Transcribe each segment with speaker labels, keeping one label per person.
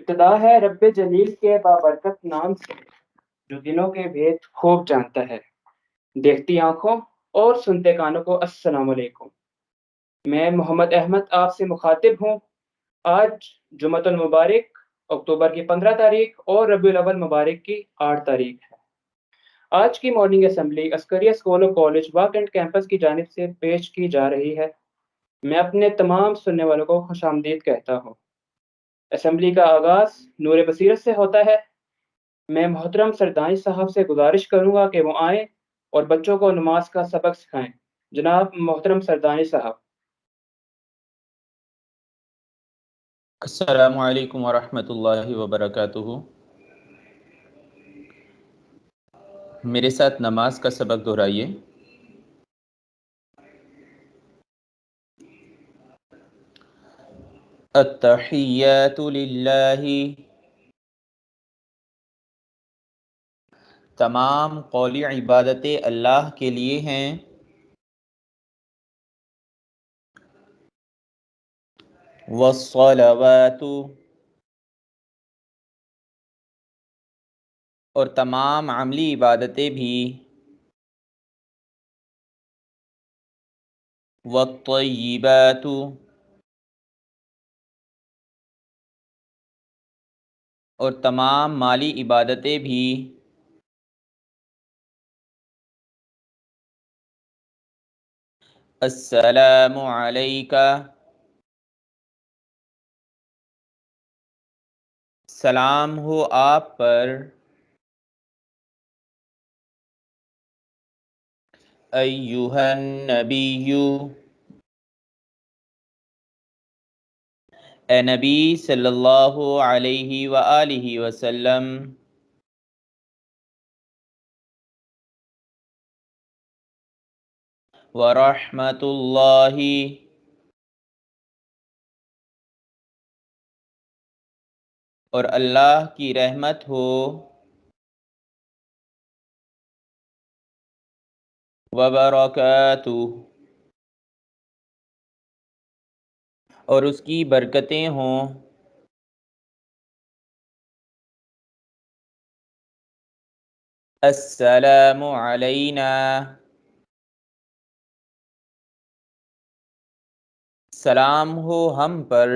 Speaker 1: ابتدا ہے رب جلیل کے بابرکت نام سے، جو دلوں کے بھید خوب جانتا ہے۔ دیکھتی آنکھوں اور سنتے کانوں کو السلام علیکم۔ میں محمد احمد آپ سے مخاطب ہوں۔ آج جمعۃ المبارک اکتوبر کی 15 تاریخ اور ربیع الاول مبارک کی 8 تاریخ ہے۔ آج کی مارننگ اسمبلی عسکریہ اسکول اور کالج واک اینڈ کیمپس کی جانب سے پیش کی جا رہی ہے۔ میں اپنے تمام سننے والوں کو خوش آمدید کہتا ہوں۔ اسمبلی کا آغاز نور بصیرت سے ہوتا ہے۔ میں محترم سردانی صاحب سے گزارش کروں گا کہ وہ آئیں اور بچوں کو نماز کا سبق سکھائیں۔ جناب محترم سردانی صاحب۔
Speaker 2: السلام علیکم ورحمۃ اللہ وبرکاتہ۔ میرے ساتھ نماز کا سبق دہرائیے۔ التحیات للہ، تمام قولی عبادتیں اللہ کے لیے ہیں۔ والصلوات، اور تمام عملی عبادتیں بھی۔ والطیبات، اور تمام مالی عبادتیں بھی۔ السلام علیکہ، سلام ہو آپ پر۔ ایھا النبی، اے نبی صلی اللہ علیہ وآلہ وسلم۔ ورحمۃ اللہ، اور اللہ کی رحمت ہو۔ وبرکاتہ، اور اس کی برکتیں ہوں۔ السلام علینا، سلام ہو ہم پر۔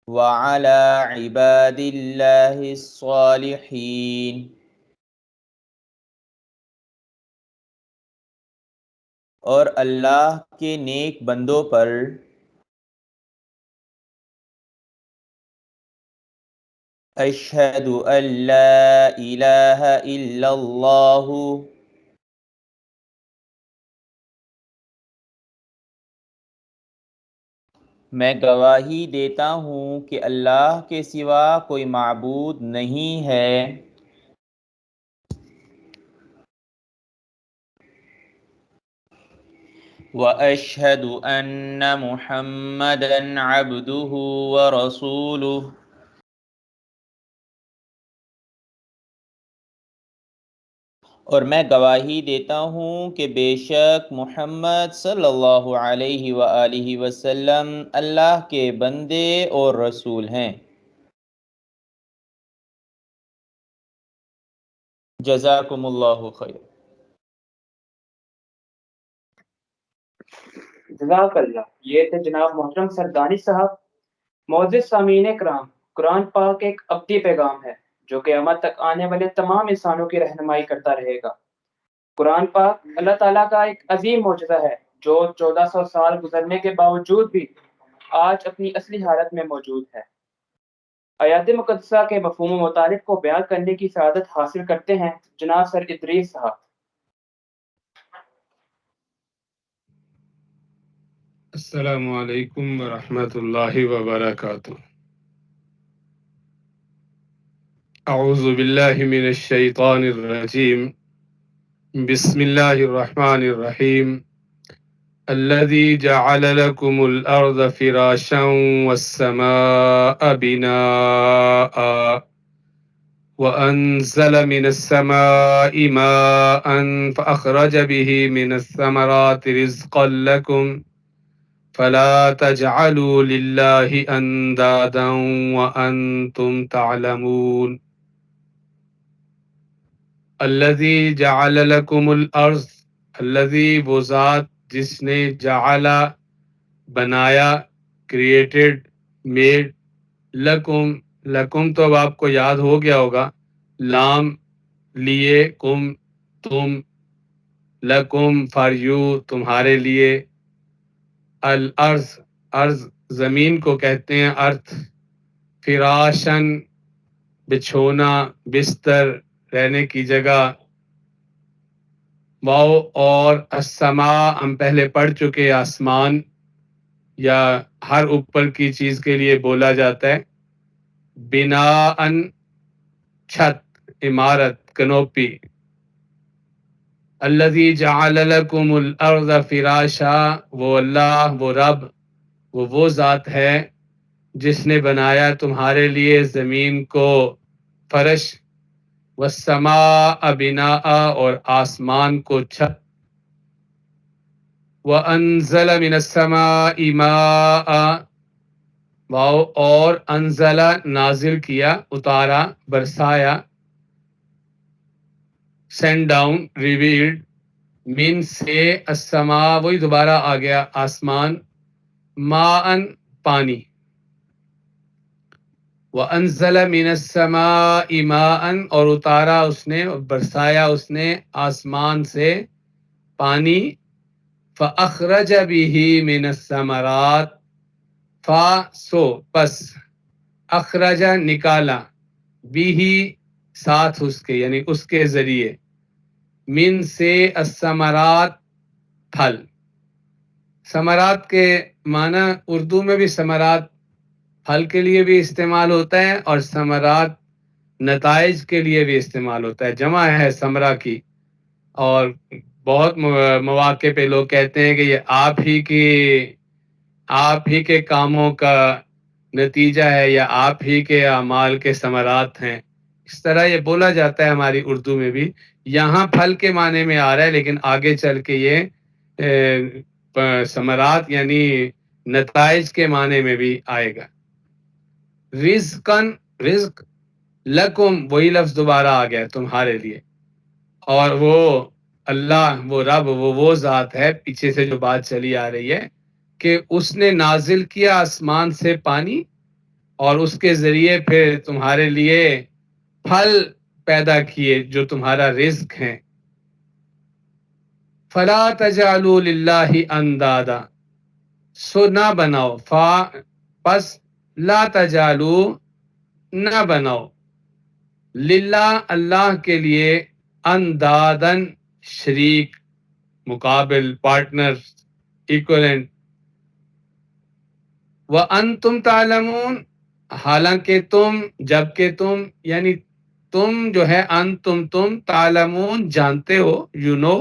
Speaker 2: وعلی عباد اللہ الصالحین، اور اللہ کے نیک بندوں پر۔ اشہد ان لا الہ الا اللہ، میں گواہی دیتا ہوں کہ اللہ کے سوا کوئی معبود نہیں ہے۔ وَأَشْهَدُ أَنَّ مُحَمَّدًا عَبْدُهُ وَرَسُولُهُ، اور میں گواہی دیتا ہوں کہ بے شک محمد صلی اللہ علیہ وآلہ وسلم اللہ کے بندے اور رسول ہیں۔ جزاکم اللہ خیر۔
Speaker 1: جزاک اللہ۔ یہ تھے جناب محترم سردانی صاحب۔ معزز سامعین کرام، قرآن پاک ایک ابدی پیغام ہے جو قیامت تک آنے والے تمام انسانوں کی رہنمائی کرتا رہے گا۔ قرآن پاک اللہ تعالیٰ کا ایک عظیم معجزہ ہے جو 1400 سال گزرنے کے باوجود بھی آج اپنی اصلی حالت میں موجود ہے۔ آیات مقدسہ کے مفہوم و مطالب کو بیان کرنے کی سعادت حاصل کرتے ہیں جناب سر ادریس صاحب۔
Speaker 3: السلام علیکم ورحمۃ اللہ وبرکاتہ۔ اعوذ باللہ من الشیطان الرجیم، بسم اللہ الرحمن الرحیم۔ الذي جعل لكم الأرض فراشا والسماء بناء وأنزل من السماء ماء فأخرج به من الثمرات رزقا لكم فلا تجعلوا لله اندادا وانتم تعلمون الذي جعل لكم الارض الذي وہ ذات جس نے جعل بنایا کریٹڈ میڈ لکم لکم تو اب آپ کو یاد ہو گیا ہوگا لام لیے کم تم لکم فار یو تمہارے لیے الارض ارض زمین کو کہتے ہیں ارتھ فراشن بچھونا بستر رہنے کی جگہ واو اور السماء ہم پہلے پڑھ چکے آسمان یا ہر اوپر کی چیز کے لیے بولا جاتا ہے بناءً چھت عمارت کنوپی الذی جعل لکم الارض فراشا وہ اللہ وہ رب وہ ذات ہے جس نے بنایا تمہارے لیے زمین کو فرش والسماء بناء اور آسمان کو چھت وانزل من السماء ماء واو اور انزل نازل کیا اتارا برسایا سینڈ ڈاؤن ریویلڈ من سے السماء وہی دوبارہ آ گیا آسمان ماءن پانی وانزل من السماء ماء اور اتارا اس نے اور برسایا اس نے آسمان سے پانی فاخرج به من الثمرات فا سو پس اخرج نکالا بھی ساتھ اس کے یعنی اس کے ذریعے من سے الثمرات پھل ثمرات کے معنی اردو میں بھی ثمرات پھل کے لیے بھی استعمال ہوتا ہے اور ثمرات نتائج کے لیے بھی استعمال ہوتا ہے جمع ہے ثمرہ کی اور بہت مواقع پہ لوگ کہتے ہیں کہ یہ آپ ہی کے کاموں کا نتیجہ ہے یا آپ ہی کے اعمال کے ثمرات ہیں اس طرح یہ بولا جاتا ہے ہماری اردو میں بھی یہاں پھل کے معنی میں آ رہا ہے لیکن آگے چل کے یہ ثمرات یعنی نتائج کے معنی میں بھی آئے گا رزقن رزق لکم وہی لفظ دوبارہ آ گیا تمہارے لیے اور وہ اللہ وہ رب وہ ذات ہے پیچھے سے جو بات چلی آ رہی ہے کہ اس نے نازل کیا آسمان سے پانی اور اس کے ذریعے پھر تمہارے لیے پھل پیدا کیے جو تمہارا رزق ہیں فلا تجعلوا للہ اندادا سو نہ بناؤ پس لا تجعلوا نہ بناؤ للہ اللہ کے لیے اندادن شریک مقابل پارٹنر ایکولنٹ وانتم تعلمون حالانکہ تم جبکہ تم یعنی تم جو ہے انتم تم تعلمون جانتے ہو یو نو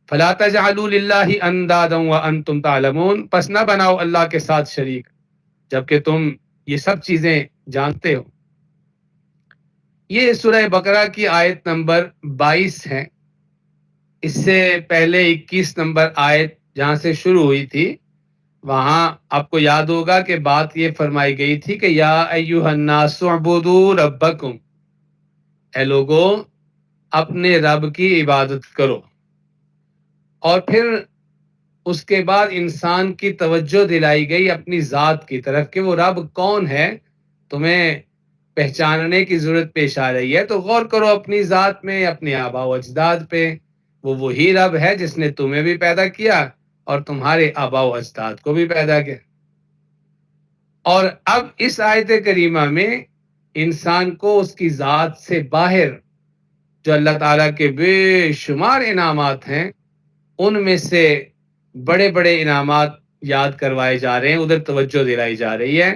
Speaker 3: فلا تجعلوا للہ اندادا وانتم تعلمون پس نہ بناؤ اللہ کے ساتھ شریک جبکہ تم یہ سب چیزیں جانتے ہو یہ سورہ بقرہ کی آیت نمبر 22 ہے اس سے پہلے 21 نمبر آیت جہاں سے شروع ہوئی تھی وہاں آپ کو یاد ہوگا کہ بات یہ فرمائی گئی تھی کہ یا ایھا الناس اعبدوا ربکم اے لوگو اپنے رب کی عبادت کرو اور پھر اس کے بعد انسان کی توجہ دلائی گئی اپنی ذات کی طرف کہ وہ رب کون ہے تمہیں پہچاننے کی ضرورت پیش آ رہی ہے تو غور کرو اپنی ذات میں اپنے آباء و اجداد پہ وہی رب ہے جس نے تمہیں بھی پیدا کیا اور تمہارے آباء و اجداد کو بھی پیدا کیا اور اب اس آیت کریمہ میں انسان کو اس کی ذات سے باہر جو اللہ تعالیٰ کے بے شمار انعامات ہیں ان میں سے بڑے بڑے انعامات یاد کروائے جا رہے ہیں ادھر توجہ دلائی جا رہی ہے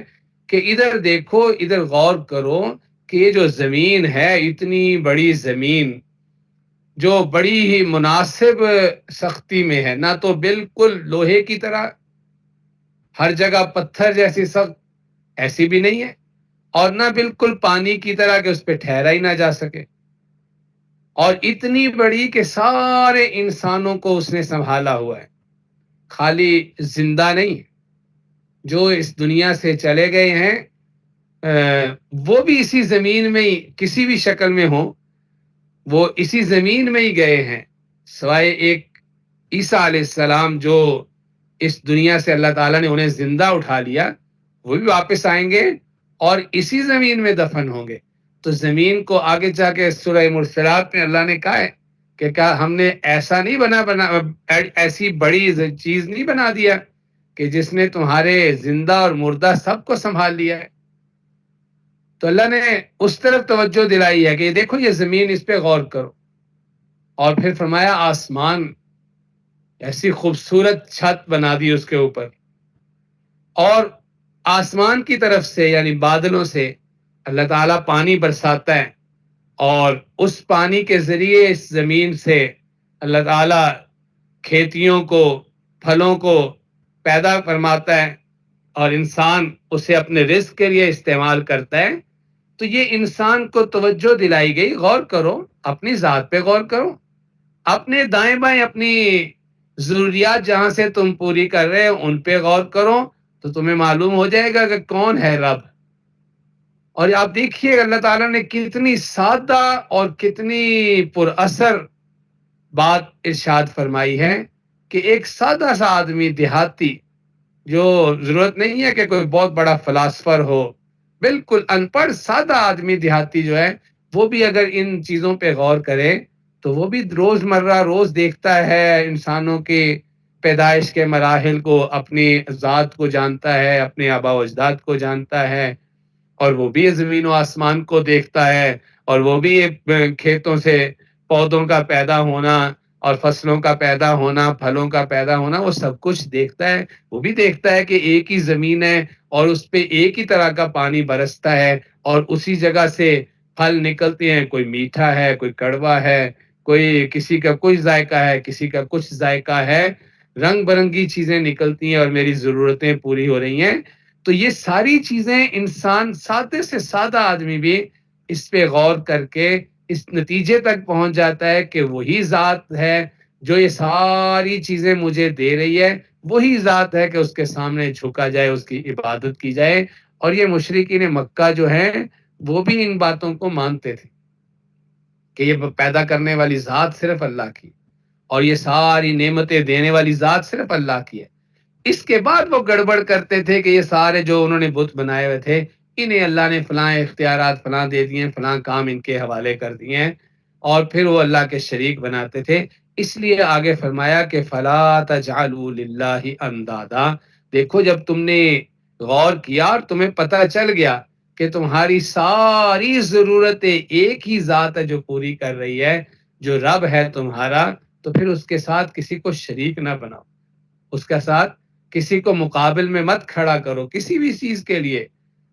Speaker 3: کہ ادھر دیکھو ادھر غور کرو کہ یہ جو زمین ہے اتنی بڑی زمین جو بڑی ہی مناسب سختی میں ہے نہ تو بالکل لوہے کی طرح ہر جگہ پتھر جیسی سخت ایسی بھی نہیں ہے اور نہ بالکل پانی کی طرح کہ اس پہ ٹھہرا ہی نہ جا سکے اور اتنی بڑی کہ سارے انسانوں کو اس نے سنبھالا ہوا ہے، خالی زندہ نہیں، جو اس دنیا سے چلے گئے ہیں وہ بھی اسی زمین میں ہی کسی بھی شکل میں ہوں، وہ اسی زمین میں ہی گئے ہیں، سوائے ایک عیسیٰ علیہ السلام جو اس دنیا سے اللہ تعالیٰ نے انہیں زندہ اٹھا لیا، وہ بھی واپس آئیں گے اور اسی زمین میں دفن ہوں گے۔ تو زمین کو آگے جا کے سورہ مرسلات میں اللہ نے کہا ہے کہ کیا ہم نے ایسا نہیں بنا ایسی بڑی چیز نہیں بنا دیا کہ جس نے تمہارے زندہ اور مردہ سب کو سنبھال لیا ہے۔ تو اللہ نے اس طرف توجہ دلائی ہے کہ دیکھو یہ زمین، اس پہ غور کرو، اور پھر فرمایا آسمان، ایسی خوبصورت چھت بنا دی اس کے اوپر، اور آسمان کی طرف سے یعنی بادلوں سے اللہ تعالیٰ پانی برساتا ہے، اور اس پانی کے ذریعے اس زمین سے اللہ تعالیٰ کھیتیوں کو، پھلوں کو پیدا فرماتا ہے، اور انسان اسے اپنے رزق کے لیے استعمال کرتا ہے۔ تو یہ انسان کو توجہ دلائی گئی، غور کرو، اپنی ذات پہ غور کرو، اپنے دائیں بائیں اپنی ضروریات جہاں سے تم پوری کر رہے ہو ان پہ غور کرو، تو تمہیں معلوم ہو جائے گا کہ کون ہے رب۔ اور آپ دیکھیے اللہ تعالیٰ نے کتنی سادہ اور کتنی پر اثر بات ارشاد فرمائی ہے کہ ایک سادہ سا آدمی دیہاتی، جو ضرورت نہیں ہے کہ کوئی بہت بڑا فلاسفر ہو، بالکل ان پڑھ سادہ آدمی دیہاتی جو ہے، وہ بھی اگر ان چیزوں پہ غور کرے تو وہ بھی روزمرہ روز دیکھتا ہے انسانوں کی پیدائش کے مراحل کو، اپنی ذات کو جانتا ہے، اپنے آبا و اجداد کو جانتا ہے، اور وہ بھی زمین و آسمان کو دیکھتا ہے، اور وہ بھی کھیتوں سے پودوں کا پیدا ہونا اور فصلوں کا پیدا ہونا، پھلوں کا پیدا ہونا، وہ سب کچھ دیکھتا ہے۔ وہ بھی دیکھتا ہے کہ ایک ہی زمین ہے اور اس پہ ایک ہی طرح کا پانی برستا ہے، اور اسی جگہ سے پھل نکلتے ہیں، کوئی میٹھا ہے، کوئی کڑوا ہے، کوئی کسی کا کچھ ذائقہ ہے، کسی کا کچھ ذائقہ ہے، رنگ برنگی چیزیں نکلتی ہیں اور میری ضرورتیں پوری ہو رہی ہیں۔ تو یہ ساری چیزیں انسان، سادے سے سادہ آدمی بھی اس پہ غور کر کے اس نتیجے تک پہنچ جاتا ہے کہ وہی ذات ہے جو یہ ساری چیزیں مجھے دے رہی ہے، وہی ذات ہے کہ اس کے سامنے جھکا جائے، اس کی عبادت کی جائے۔ اور یہ مشرکین مکہ جو ہیں وہ بھی ان باتوں کو مانتے تھے کہ یہ پیدا کرنے والی ذات صرف اللہ کی، اور یہ ساری نعمتیں دینے والی ذات صرف اللہ کی ہے۔ اس کے بعد وہ گڑبڑ کرتے تھے کہ یہ سارے جو انہوں نے بت بنائے ہوئے تھے، انہیں اللہ نے فلاں اختیارات فلاں دے دیے ہیں، فلاں کام ان کے حوالے کر دیے ہیں، اور پھر وہ اللہ کے شریک بناتے تھے۔ اس لیے آگے فرمایا کہ فلا تجعلوا للہ اندادا، دیکھو جب تم نے غور کیا اور تمہیں پتہ چل گیا کہ تمہاری ساری ضرورتیں ایک ہی ذات ہے جو پوری کر رہی ہے، جو رب ہے تمہارا، تو پھر اس کے ساتھ کسی کو شریک نہ بناؤ، اس کے ساتھ کسی کو مقابل میں مت کھڑا کرو کسی بھی چیز کے لیے،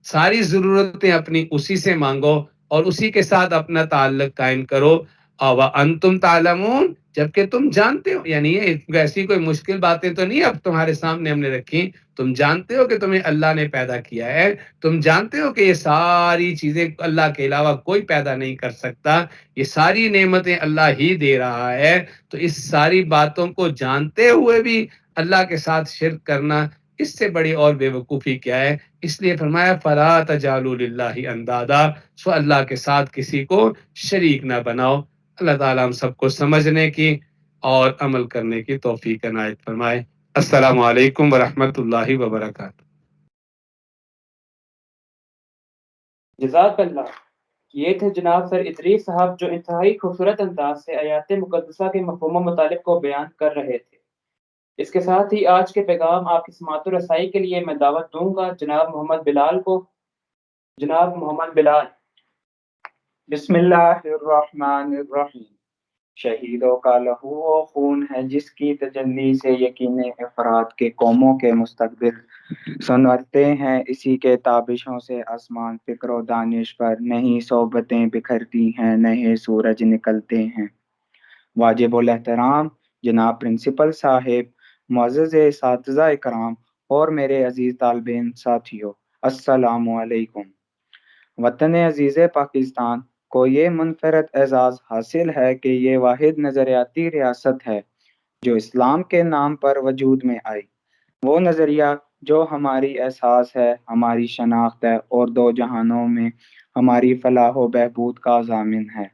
Speaker 3: ساری ضرورتیں اپنی اسی سے مانگو اور اسی کے ساتھ اپنا تعلق قائم کرو۔ اور انتم تعلمون، جبکہ تم جانتے ہو، یعنی یہ ایسی کوئی مشکل باتیں تو نہیں اب تمہارے سامنے ہم نے رکھی، تم جانتے ہو کہ تمہیں اللہ نے پیدا کیا ہے، تم جانتے ہو کہ یہ ساری چیزیں اللہ کے علاوہ کوئی پیدا نہیں کر سکتا، یہ ساری نعمتیں اللہ ہی دے رہا ہے۔ تو اس ساری باتوں کو جانتے ہوئے بھی اللہ کے ساتھ شرک کرنا، اس سے بڑی اور بے وقوفی کیا ہے؟ اس لیے فرمایا فلا تجعلوا للہ اندادا، سو اللہ کے ساتھ کسی کو شریک نہ بناؤ۔ اللہ تعالیٰ ہم سب کو سمجھنے کی اور عمل کرنے کی توفیق عنایت فرمائے۔ السلام علیکم ورحمۃ اللہ وبرکاتہ۔
Speaker 1: جزاک اللہ۔ یہ تھے جناب سر ادریس صاحب جو انتہائی خوبصورت انداز سے آیات مقدسہ کے مفہوم و مطالب کو بیان کر رہے تھے۔ اس کے ساتھ ہی آج کے پیغام آپ کی سماعت و رسائی کے لیے میں دعوت دوں گا جناب محمد بلال کو۔ جناب محمد بلال۔
Speaker 4: بسم اللہ الرحمن الرحیم۔ شہیدوں کا لہو و خون ہے جس کی تجلی سے یقین افراد کے قوموں کے مستقبل سنورتے ہیں، اسی کے تابشوں سے آسمان فکر و دانش پر نہیں صحبتیں بکھرتی ہیں، نئے سورج نکلتے ہیں۔ واجب الاحترام جناب پرنسپل صاحب، معزز اساتذہ اکرام اور میرے عزیز طالبین ساتھیوں، السلام علیکم۔ وطن عزیز پاکستان کو یہ منفرد اعزاز حاصل ہے کہ یہ واحد نظریاتی ریاست ہے جو اسلام کے نام پر وجود میں آئی، وہ نظریہ جو ہماری احساس ہے، ہماری شناخت ہے اور دو جہانوں میں ہماری فلاح و بہبود کا ضامن ہے۔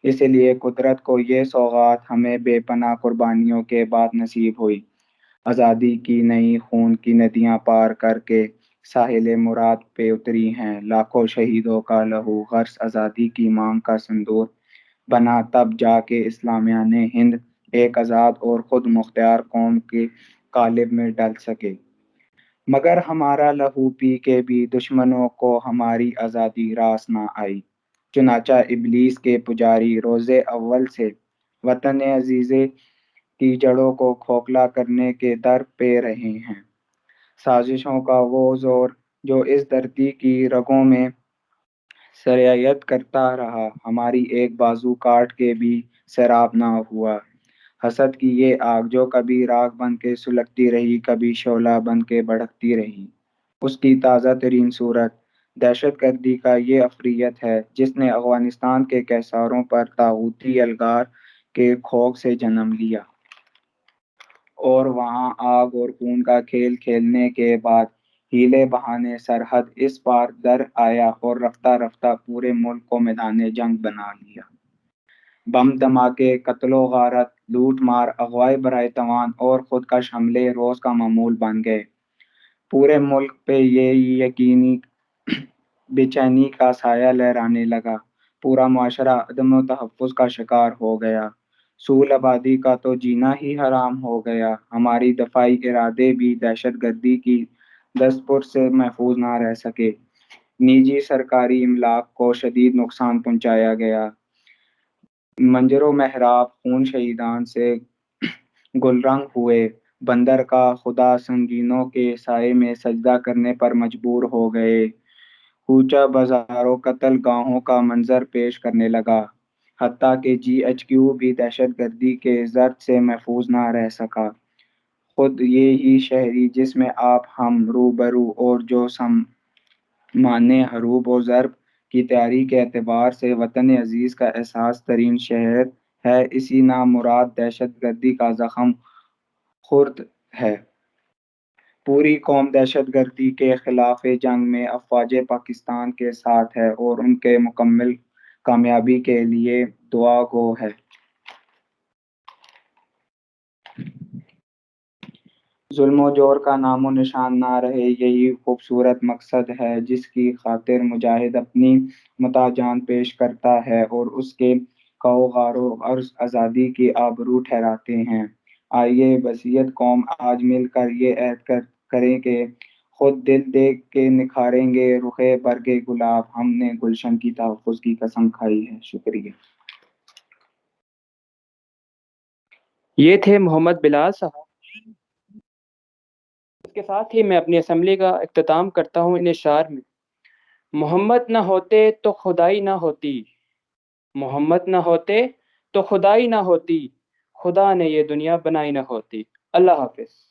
Speaker 4: اسی لیے قدرت کو یہ سوغات ہمیں بے پناہ قربانیوں کے بعد نصیب ہوئی، آزادی کی نئی خون کی ندیاں پار کر کے ساحل مراد پہ اتری ہیں، لاکھوں شہیدوں کا لہو غرس آزادی کی مانگ کا سندور بنا، تب جا کے اسلامیہ نے ہند ایک آزاد اور خود مختار قوم کے قالب میں ڈل سکے۔ مگر ہمارا لہو پی کے بھی دشمنوں کو ہماری آزادی راس نہ آئی، چنانچہ ابلیس کے پجاری روز اول سے وطن عزیزے کی جڑوں کو کھوکھلا کرنے کے در پہ رہے ہیں۔ سازشوں کا وہ زور جو اس دھرتی کی رگوں میں سرایت کرتا رہا، ہماری ایک بازو کاٹ کے بھی سیراب نہ ہوا۔ حسد کی یہ آگ جو کبھی راکھ بن کے سلگتی رہی، کبھی شعلہ بن کے بھڑکتی رہی، اس کی تازہ ترین صورت دہشت گردی کا یہ عفریت ہے جس نے افغانستان کے کیساروں پر طاغوتی الغار کے کھوگ سے جنم لیا، اور وہاں آگ اور خون کا کھیل کھیلنے کے بعد ہیلے بہانے سرحد اس پار در آیا اور رفتہ رفتہ پورے ملک کو میدان جنگ بنا لیا۔ بم دھماکے، قتل و غارت، لوٹ مار، اغواء برائے توان اور خودکش حملے روز کا معمول بن گئے۔ پورے ملک پہ یہ یقینی بے چینی کا سایہ لہرانے لگا، پورا معاشرہ عدم و تحفظ کا شکار ہو گیا، سول آبادی کا تو جینا ہی حرام ہو گیا، ہماری دفاعی ارادے بھی دہشت گردی کی دستپر سے محفوظ نہ رہ سکے، نجی سرکاری املاک کو شدید نقصان پہنچایا گیا، منجر و محراب خون شہیدان سے گلرنگ ہوئے، بندر کا خدا سنگینوں کے سائے میں سجدہ کرنے پر مجبور ہو گئے، کوچہ بازاروں قتل گاہوں کا منظر پیش کرنے لگا، حتیٰ کہ GHQ بھی دہشت گردی کے زرد سے محفوظ نہ رہ سکا۔ خود یہی شہری جس میں آپ ہم روبرو اور جو سمانے حروب و ضرب کی تیاری کے اعتبار سے وطن عزیز کا احساس ترین شہر ہے، اسی نامراد دہشت گردی کا زخم خورد ہے۔ پوری قوم دہشت گردی کے خلاف جنگ میں افواج پاکستان کے ساتھ ہے اور ان کے مکمل کامیابی کے لیے دعا گو ہے۔ ظلم و جور کا نام و نشان نہ رہے، یہی خوبصورت مقصد ہے جس کی خاطر مجاہد اپنی متاع جان پیش کرتا ہے اور اس کے کوغار و عرض آزادی کی آبرو ٹھہراتے ہیں۔ آئیے وسیعت قوم آج مل کر یہ عہد کریں کہ خود دل دیکھ کے نکھاریں گے رخ برگ گلاب، ہم نے گلشن کی تحفظ کی قسم کھائی ہے۔ شکریہ۔
Speaker 1: یہ تھے محمد بلال صاحب۔ اس کے ساتھ ہی میں اپنی اسمبلی کا اختتام کرتا ہوں ان اشعار میں۔ محمد نہ ہوتے تو خدائی نہ ہوتی، محمد نہ ہوتے تو خدائی نہ ہوتی، خدا نے یہ دنیا بنائی نہ ہوتی۔ اللہ حافظ۔